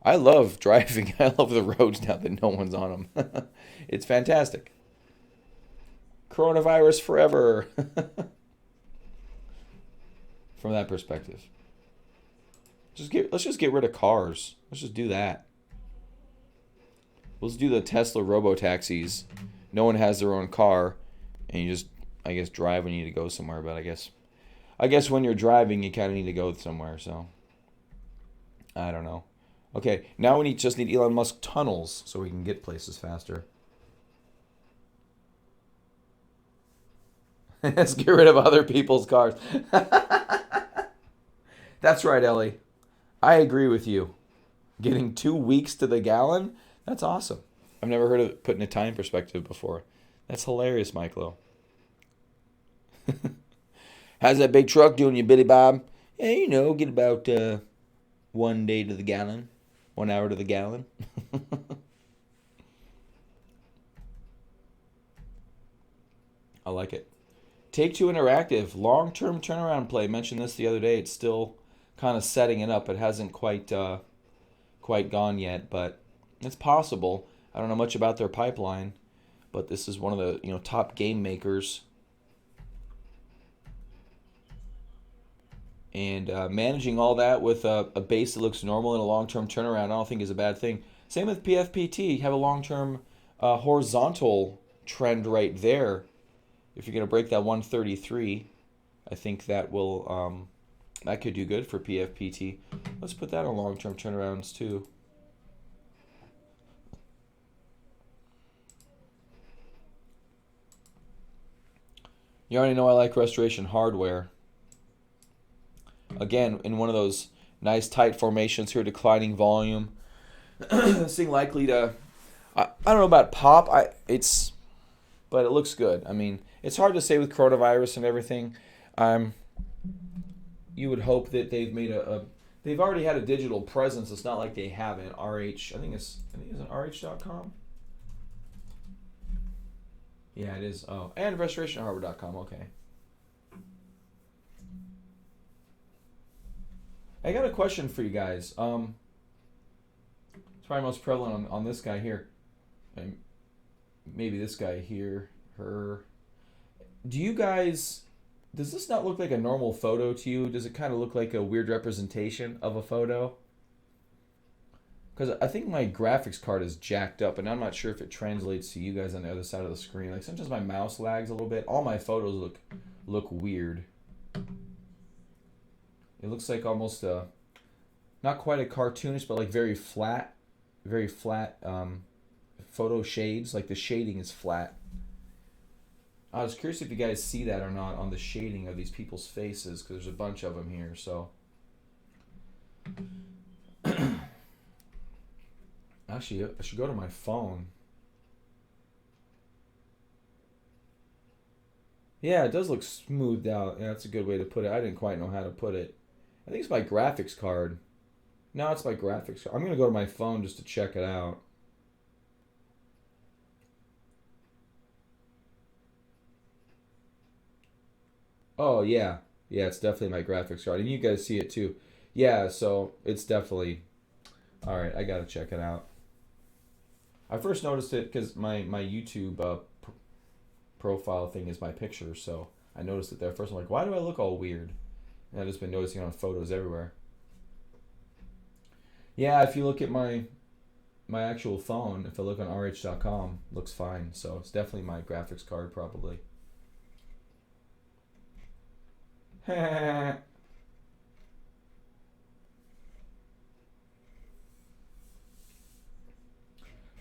Speaker 1: I love driving. I love the roads now that no one's on them. It's fantastic. Coronavirus forever. From that perspective. Let's just get rid of cars. Let's just do that. Let's do the Tesla robo taxis. No one has their own car, and you just, I guess, drive when you need to go somewhere. But I guess when you're driving, you kind of need to go somewhere. So I don't know. Okay, now just need Elon Musk tunnels so we can get places faster. Let's get rid of other people's cars. That's right, Ellie. I agree with you. Getting 2 weeks to the gallon? That's awesome. I've never heard of it put in a time perspective before. That's hilarious, Michael. How's that big truck doing you, Billy Bob? Yeah, get about 1 day to the gallon. 1 hour to the gallon. I like it. Take Two Interactive, long-term turnaround play. Mentioned this the other day. It's still kind of setting it up. It hasn't quite gone yet, but it's possible. I don't know much about their pipeline, but this is one of the top game makers, and managing all that with a base that looks normal and a long-term turnaround, I don't think is a bad thing. Same with PFPT. You have a long-term horizontal trend right there. If you're going to break that 133, I think that could do good for PFPT. Let's put that on long-term turnarounds too. You already know I like Restoration Hardware. Again, in one of those nice tight formations here, declining volume. This thing likely to, I don't know about pop. But it looks good. I mean, it's hard to say with coronavirus and everything. You would hope that they've already had a digital presence. It's not like they haven't. RH, I think it's on RH.com. Yeah, it is. Oh, and restorationhardware.com. Okay. I got a question for you guys. It's probably most prevalent on this guy here. And maybe this guy here, her. Does this not look like a normal photo to you? Does it kind of look like a weird representation of a photo? Because I think my graphics card is jacked up, and I'm not sure if it translates to you guys on the other side of the screen. Like sometimes my mouse lags a little bit. All my photos look weird. It looks like almost not quite a cartoonish, but like very flat photo shades. Like the shading is flat. I was curious if you guys see that or not on the shading of these people's faces, because there's a bunch of them here. So actually, I should go to my phone. Yeah, it does look smoothed out. Yeah, that's a good way to put it. I didn't quite know how to put it. I think it's my graphics card. No, it's my graphics card. I'm going to go to my phone just to check it out. Oh, yeah. Yeah, it's definitely my graphics card. And you guys see it too. Yeah, so it's definitely... Alright, I got to check it out. I first noticed it because my YouTube profile thing is my picture, so I noticed it there first. I'm like, why do I look all weird? And I've just been noticing on photos everywhere. Yeah, if you look at my actual phone, if I look on rh.com, looks fine. So it's definitely my graphics card, probably.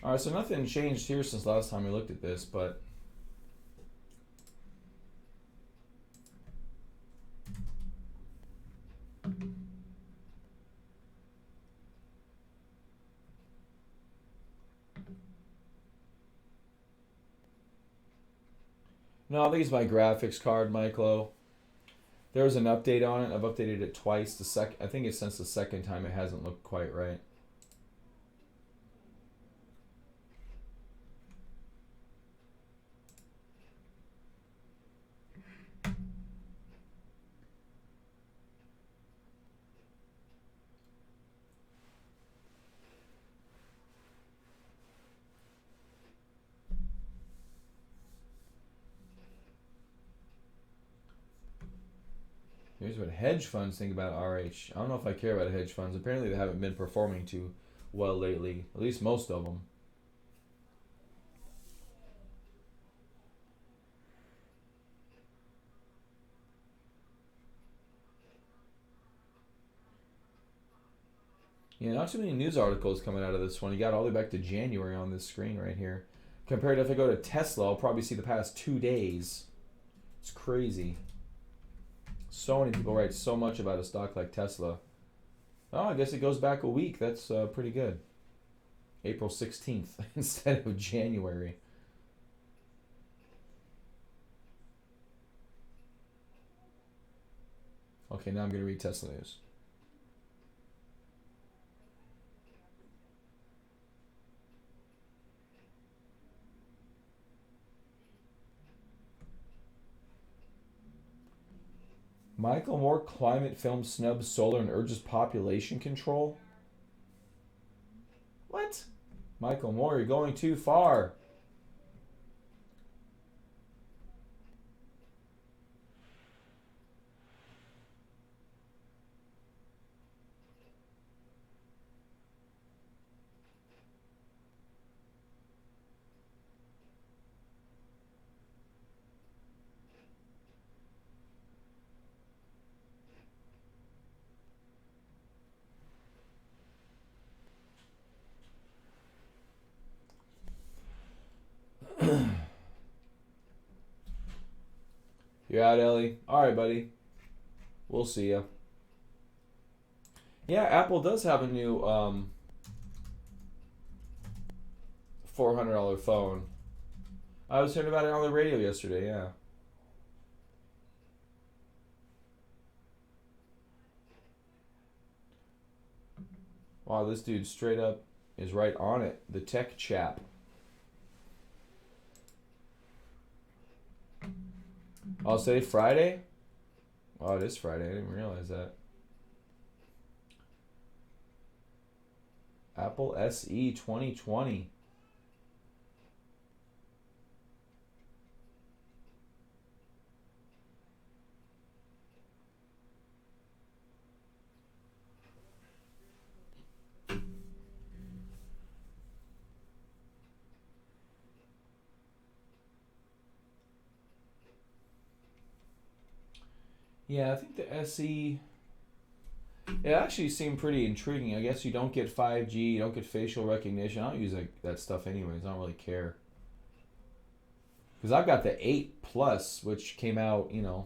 Speaker 1: Alright, so nothing changed here since last time we looked at this, but no, I think it's my graphics card, Michaelo. There was an update on it. I've updated it twice. I think it's since the second time it hasn't looked quite right. Here's what hedge funds think about RH. I don't know if I care about hedge funds. Apparently, they haven't been performing too well lately. At least most of them. Yeah, not too many news articles coming out of this one. You got all the way back to January on this screen right here. Compared to if I go to Tesla, I'll probably see the past 2 days. It's crazy. So many people write so much about a stock like Tesla. Oh, I guess it goes back a week. That's pretty good. April 16th instead of January. Okay, now I'm going to read Tesla news. Michael Moore climate film snubs solar and urges population control? What? Michael Moore, you're going too far. You're out, Ellie. All right, buddy. We'll see ya. Yeah, Apple does have a new $400 phone. I was hearing about it on the radio yesterday, yeah. Wow, this dude straight up is right on it. The tech chap. I'll say Friday? Oh, it is Friday. I didn't realize that. Apple SE 2020. Yeah, I think the SE. It actually seemed pretty intriguing. I guess you don't get 5G, you don't get facial recognition. I don't use that stuff anyways. I don't really care. Because I've got the 8 Plus, which came out, I don't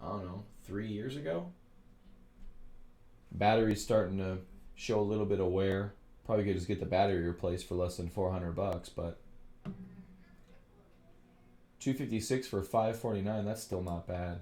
Speaker 1: know, 3 years ago. Battery's starting to show a little bit of wear. Probably could just get the battery replaced for less than $400, but $256 for $549. That's still not bad.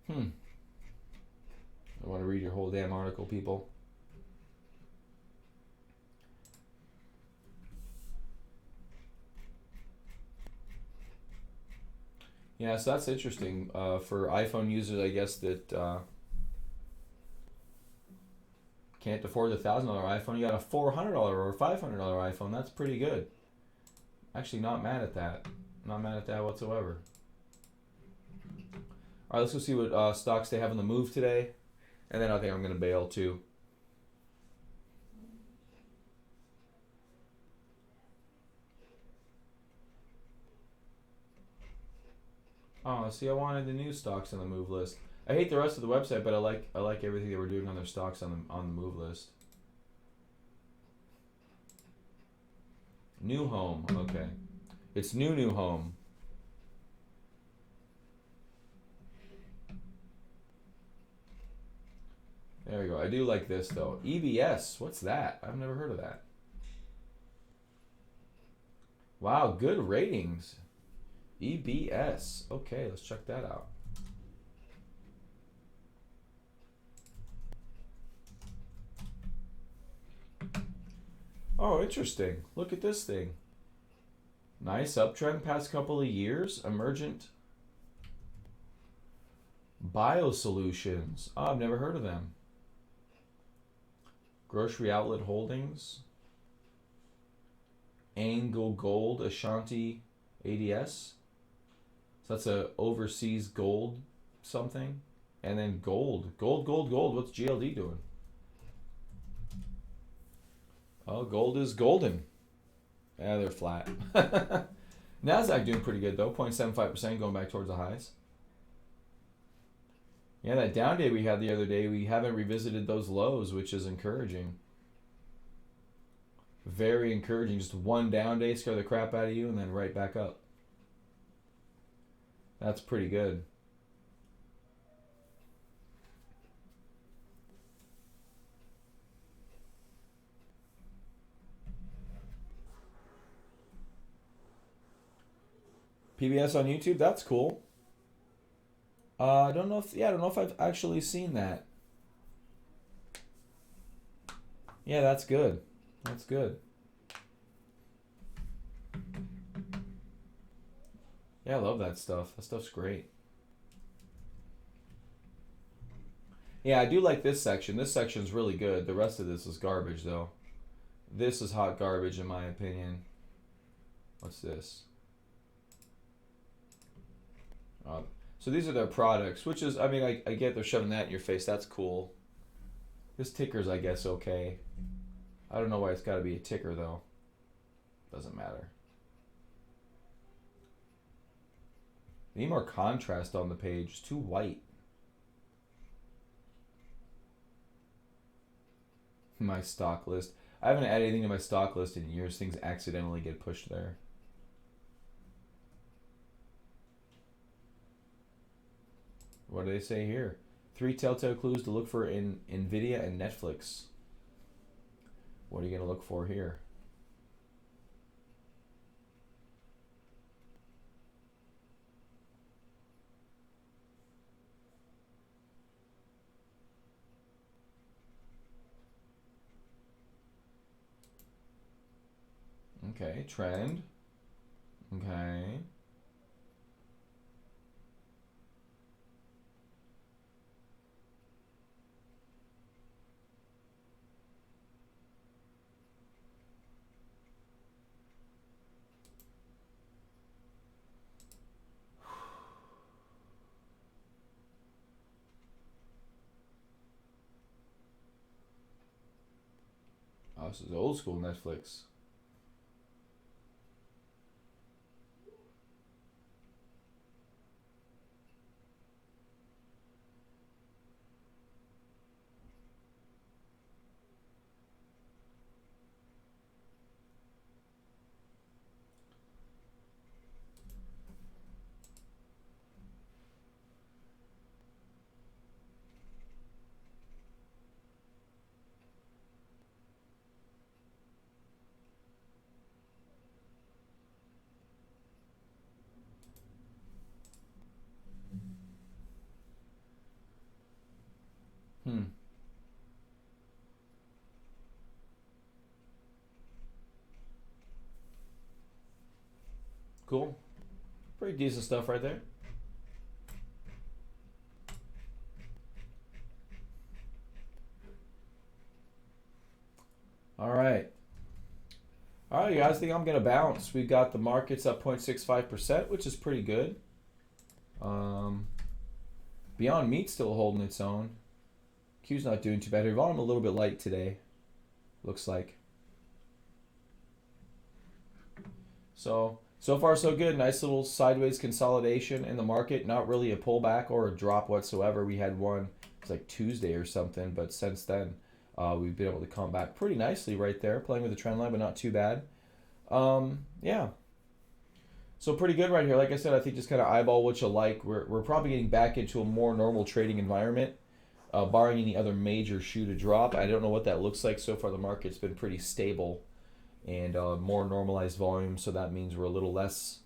Speaker 1: I want to read your whole damn article, people. Yeah, so that's interesting. For iPhone users, I guess, that can't afford the $1,000 iPhone, you got a $400 or $500 iPhone. That's pretty good. Actually, not mad at that. Not mad at that whatsoever. All right, let's go see what stocks they have on the move today, and then I think I'm going to bail too. Oh, see, I wanted the new stocks on the move list. I hate the rest of the website, but I like everything they were doing on their stocks on the move list. New home. Okay, it's new home. There we go. I do like this though. EBS. What's that? I've never heard of that. Wow, good ratings. EBS. Okay, let's check that out. Oh, interesting. Look at this thing. Nice uptrend past couple of years. Emergent Biosolutions. Oh, I've never heard of them. Grocery Outlet Holdings. Angle Gold Ashanti ADS. So that's a overseas gold something. And then gold. Gold. What's GLD doing? Oh, gold is golden. Yeah, they're flat. Nasdaq doing pretty good though. 0.75% going back towards the highs. Yeah, that down day we had the other day, we haven't revisited those lows, which is encouraging. Very encouraging. Just one down day, scare the crap out of you, and then right back up. That's pretty good. PBS on YouTube, that's cool. I don't know if I've actually seen that. Yeah, that's good. That's good. Yeah, I love that stuff. That stuff's great. Yeah, I do like this section. This section's really good. The rest of this is garbage, though. This is hot garbage, in my opinion. What's this? So these are their products, which is, I mean, I get they're shoving that in your face. That's cool. This ticker's, I guess, okay. I don't know why it's got to be a ticker, though. Doesn't matter. Need more contrast on the page. It's too white. My stock list. I haven't added anything to my stock list in years. Things accidentally get pushed there. What do they say here? 3 telltale clues to look for in NVIDIA and Netflix. What are you going to look for here? Okay, trend. Okay. Oh, this is old school Netflix. Cool. Pretty decent stuff right there. All right. All right, guys. I think I'm going to bounce. We've got the markets up 0.65%, which is pretty good. Beyond Meat still holding its own. Q's not doing too bad. Her volume a little bit light today. Looks like. So So far, so good. Nice little sideways consolidation in the market. Not really a pullback or a drop whatsoever. We had one, it's like Tuesday or something, but since then, we've been able to come back pretty nicely right there, playing with the trend line, but not too bad. Yeah. So pretty good right here. Like I said, I think just kind of eyeball what you like. We're probably getting back into a more normal trading environment, barring any other major shoe to drop. I don't know what that looks like. So far, the market's been pretty stable and more normalized volume. So that means we're a little less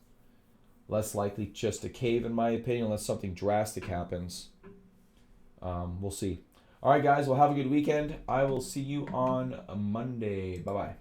Speaker 1: likely just to cave, in my opinion, unless something drastic happens. We'll see. All right, guys. Well, have a good weekend. I will see you on Monday. Bye bye.